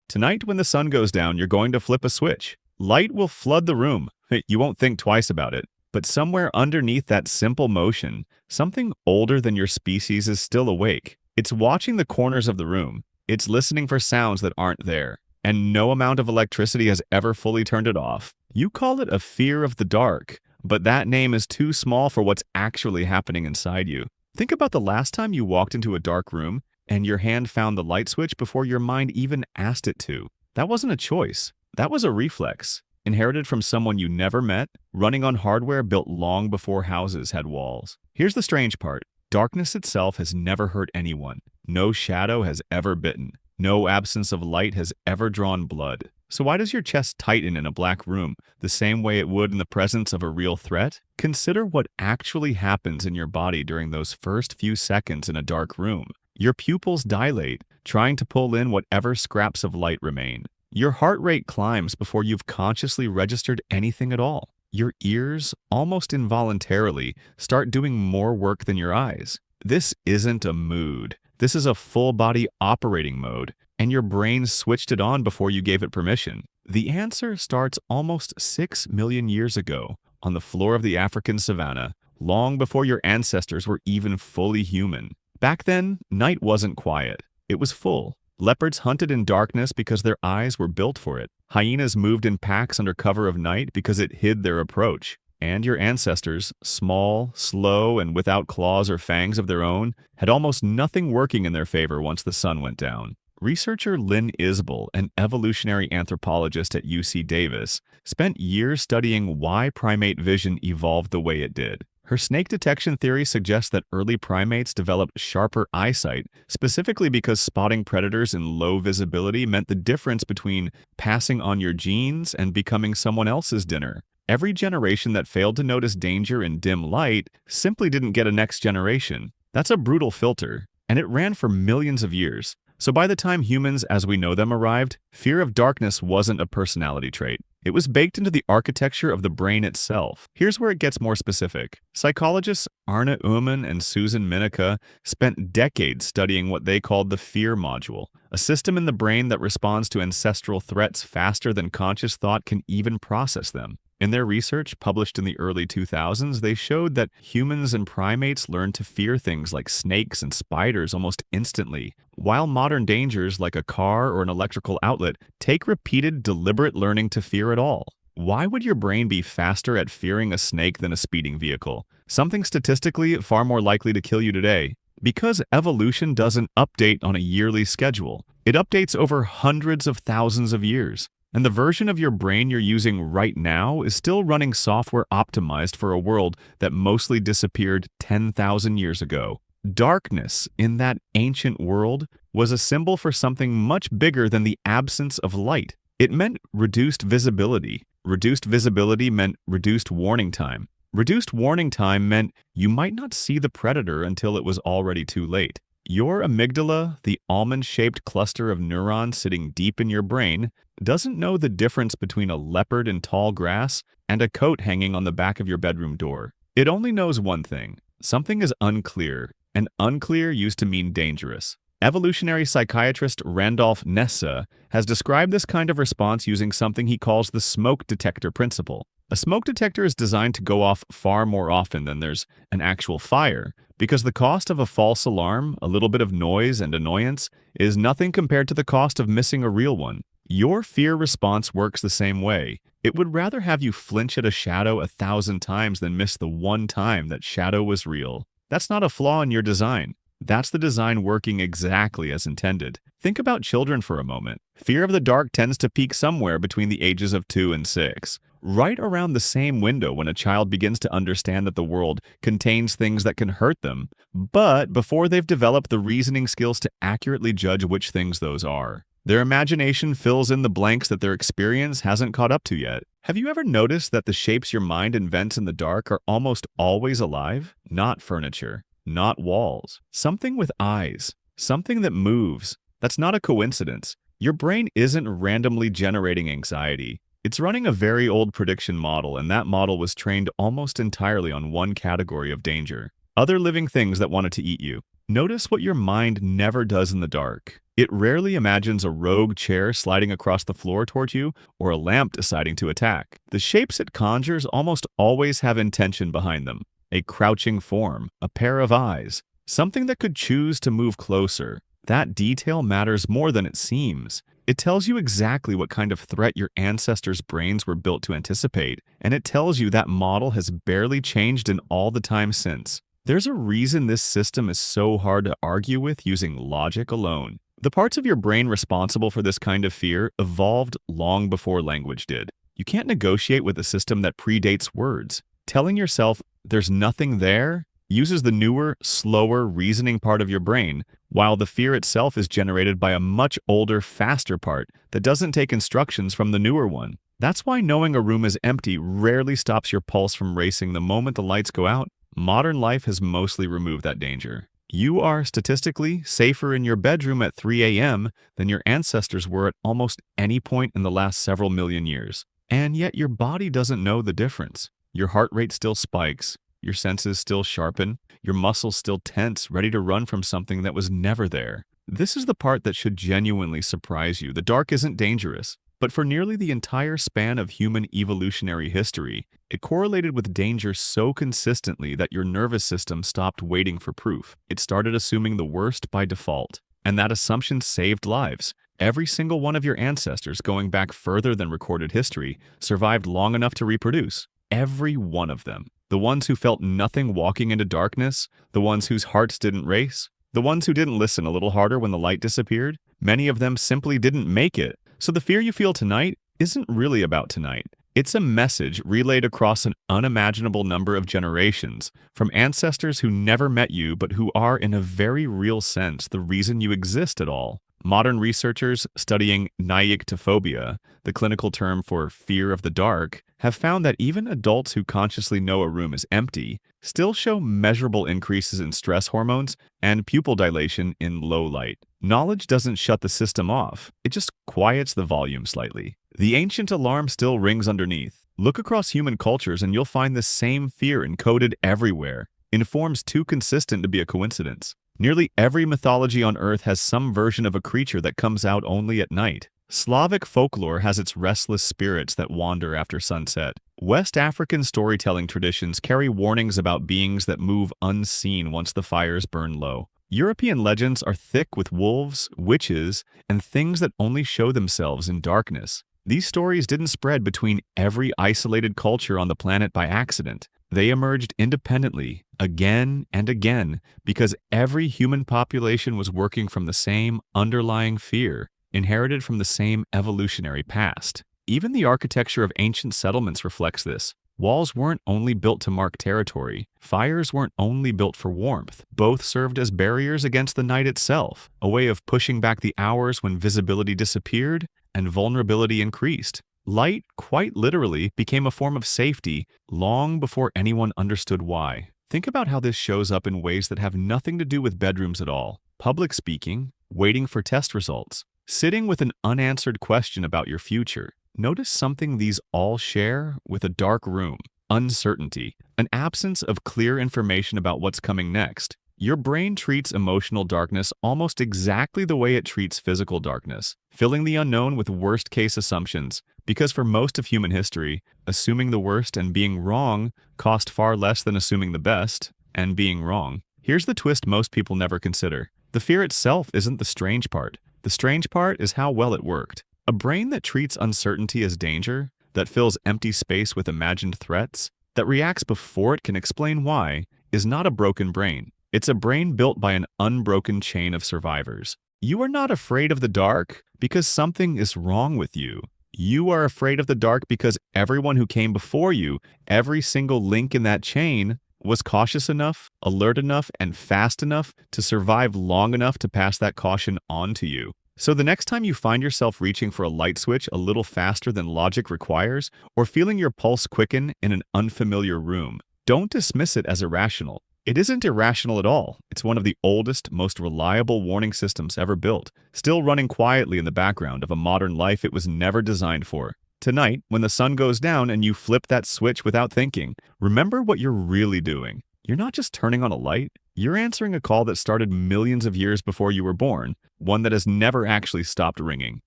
Tonight, when the sun goes down, you're going to flip a switch. Light will flood the room. You won't think twice about it. But somewhere underneath that simple motion, something older than your species is still awake. It's watching the corners of the room. It's listening for sounds that aren't there. And no amount of electricity has ever fully turned it off. You call it a fear of the dark, but that name is too small for what's actually happening inside you. Think about the last time you walked into a dark room and your hand found the light switch before your mind even asked it to. That wasn't a choice. That was a reflex, inherited from someone you never met, running on hardware built long before houses had walls. Here's the strange part. Darkness itself has never hurt anyone. No shadow has ever bitten. No absence of light has ever drawn blood. So why does your chest tighten in a black room the same way it would in the presence of a real threat? Consider what actually happens in your body during those first few seconds in a dark room. Your pupils dilate, trying to pull in whatever scraps of light remain. Your heart rate climbs before you've consciously registered anything at all. Your ears, almost involuntarily, start doing more work than your eyes. This isn't a mood. This is a full-body operating mode, and your brain switched it on before you gave it permission. The answer starts almost 6 million years ago on the floor of the African savanna, long before your ancestors were even fully human. Back then, night wasn't quiet. It was full. Leopards hunted in darkness because their eyes were built for it. Hyenas moved in packs under cover of night because it hid their approach. And your ancestors, small, slow, and without claws or fangs of their own, had almost nothing working in their favor once the sun went down. Researcher Lynn Isbell, an evolutionary anthropologist at UC Davis, spent years studying why primate vision evolved the way it did. Her snake detection theory suggests that early primates developed sharper eyesight, specifically because spotting predators in low visibility meant the difference between passing on your genes and becoming someone else's dinner. Every generation that failed to notice danger in dim light simply didn't get a next generation. That's a brutal filter, and it ran for millions of years. So by the time humans as we know them arrived, fear of darkness wasn't a personality trait. It was baked into the architecture of the brain itself. Here's where it gets more specific. Psychologists Arne Öhman and Öhman Mineka spent decades studying what they called the fear module, a system in the brain that responds to ancestral threats faster than conscious thought can even process them. In their research, published in the early 2000s, they showed that humans and primates learned to fear things like snakes and spiders almost instantly, while modern dangers like a car or an electrical outlet take repeated, deliberate learning to fear at all. Why would your brain be faster at fearing a snake than a speeding vehicle? Something statistically far more likely to kill you today. Because evolution doesn't update on a yearly schedule. It updates over hundreds of thousands of years. And the version of your brain you're using right now is still running software optimized for a world that mostly disappeared 10,000 years ago. Darkness in that ancient world was a symbol for something much bigger than the absence of light. It meant reduced visibility. Reduced visibility meant reduced warning time. Reduced warning time meant you might not see the predator until it was already too late. Your amygdala, the almond-shaped cluster of neurons sitting deep in your brain, doesn't know the difference between a leopard in tall grass and a coat hanging on the back of your bedroom door. It only knows one thing. Something is unclear, and unclear used to mean dangerous. Evolutionary psychiatrist Randolph Nessa has described this kind of response using something he calls the smoke detector principle. A smoke detector is designed to go off far more often than there's an actual fire, because the cost of a false alarm, a little bit of noise and annoyance, is nothing compared to the cost of missing a real one. Your fear response works the same way. It would rather have you flinch at a shadow 1,000 times than miss the one time that shadow was real. That's not a flaw in your design. That's the design working exactly as intended. Think about children for a moment. Fear of the dark tends to peak somewhere between the ages of 2 and 6. Right around the same window when a child begins to understand that the world contains things that can hurt them, but before they've developed the reasoning skills to accurately judge which things those are. Their imagination fills in the blanks that their experience hasn't caught up to yet. Have you ever noticed that the shapes your mind invents in the dark are almost always alive? Not furniture, not walls. Something with eyes. Something that moves. That's not a coincidence. Your brain isn't randomly generating anxiety. It's running a very old prediction model, and that model was trained almost entirely on one category of danger: other living things that wanted to eat you. Notice what your mind never does in the dark. It rarely imagines a rogue chair sliding across the floor toward you or a lamp deciding to attack. The shapes it conjures almost always have intention behind them. A crouching form, a pair of eyes, something that could choose to move closer. That detail matters more than it seems. It tells you exactly what kind of threat your ancestors' brains were built to anticipate, and it tells you that model has barely changed in all the time since. There's a reason this system is so hard to argue with using logic alone. The parts of your brain responsible for this kind of fear evolved long before language did. You can't negotiate with a system that predates words. Telling yourself there's nothing there uses the newer, slower reasoning part of your brain, while the fear itself is generated by a much older, faster part that doesn't take instructions from the newer one. That's why knowing a room is empty rarely stops your pulse from racing the moment the lights go out. Modern life has mostly removed that danger. You are statistically safer in your bedroom at 3 a.m. than your ancestors were at almost any point in the last several million years. And yet your body doesn't know the difference. Your heart rate still spikes, your senses still sharpen, your muscles still tense, ready to run from something that was never there. This is the part that should genuinely surprise you. The dark isn't dangerous. But for nearly the entire span of human evolutionary history, it correlated with danger so consistently that your nervous system stopped waiting for proof. It started assuming the worst by default. And that assumption saved lives. Every single one of your ancestors, going back further than recorded history, survived long enough to reproduce. Every one of them. The ones who felt nothing walking into darkness, the ones whose hearts didn't race, the ones who didn't listen a little harder when the light disappeared. Many of them simply didn't make it. So the fear you feel tonight isn't really about tonight. It's a message relayed across an unimaginable number of generations from ancestors who never met you but who are, in a very real sense, the reason you exist at all. Modern researchers studying Nyctophobia, the clinical term for fear of the dark, have found that even adults who consciously know a room is empty still show measurable increases in stress hormones and pupil dilation in low light. Knowledge doesn't shut the system off, it just quiets the volume slightly. The ancient alarm still rings underneath. Look across human cultures and you'll find the same fear encoded everywhere, in forms too consistent to be a coincidence. Nearly every mythology on Earth has some version of a creature that comes out only at night. Slavic folklore has its restless spirits that wander after sunset. West African storytelling traditions carry warnings about beings that move unseen once the fires burn low. European legends are thick with wolves, witches, and things that only show themselves in darkness. These stories didn't spread between every isolated culture on the planet by accident. They emerged independently, again and again, because every human population was working from the same underlying fear, inherited from the same evolutionary past. Even the architecture of ancient settlements reflects this. Walls weren't only built to mark territory. Fires weren't only built for warmth. Both served as barriers against the night itself, a way of pushing back the hours when visibility disappeared and vulnerability increased. Light, quite literally, became a form of safety long before anyone understood why. Think about how this shows up in ways that have nothing to do with bedrooms at all. Public speaking, waiting for test results, sitting with an unanswered question about your future. Notice something these all share with a dark room: uncertainty, an absence of clear information about what's coming next. Your brain treats emotional darkness almost exactly the way it treats physical darkness, filling the unknown with worst-case assumptions, because for most of human history, assuming the worst and being wrong cost far less than assuming the best and being wrong. Here's the twist most people never consider. The fear itself isn't the strange part. The strange part is how well it worked. A brain that treats uncertainty as danger, that fills empty space with imagined threats, that reacts before it can explain why, is not a broken brain. It's a brain built by an unbroken chain of survivors. You are not afraid of the dark because something is wrong with you. You are afraid of the dark because everyone who came before you, every single link in that chain, was cautious enough, alert enough, and fast enough to survive long enough to pass that caution on to you. So the next time you find yourself reaching for a light switch a little faster than logic requires, or feeling your pulse quicken in an unfamiliar room, don't dismiss it as irrational. It isn't irrational at all. It's one of the oldest, most reliable warning systems ever built, still running quietly in the background of a modern life it was never designed for. Tonight, when the sun goes down and you flip that switch without thinking, remember what you're really doing. You're not just turning on a light, you're answering a call that started millions of years before you were born, one that has never actually stopped ringing.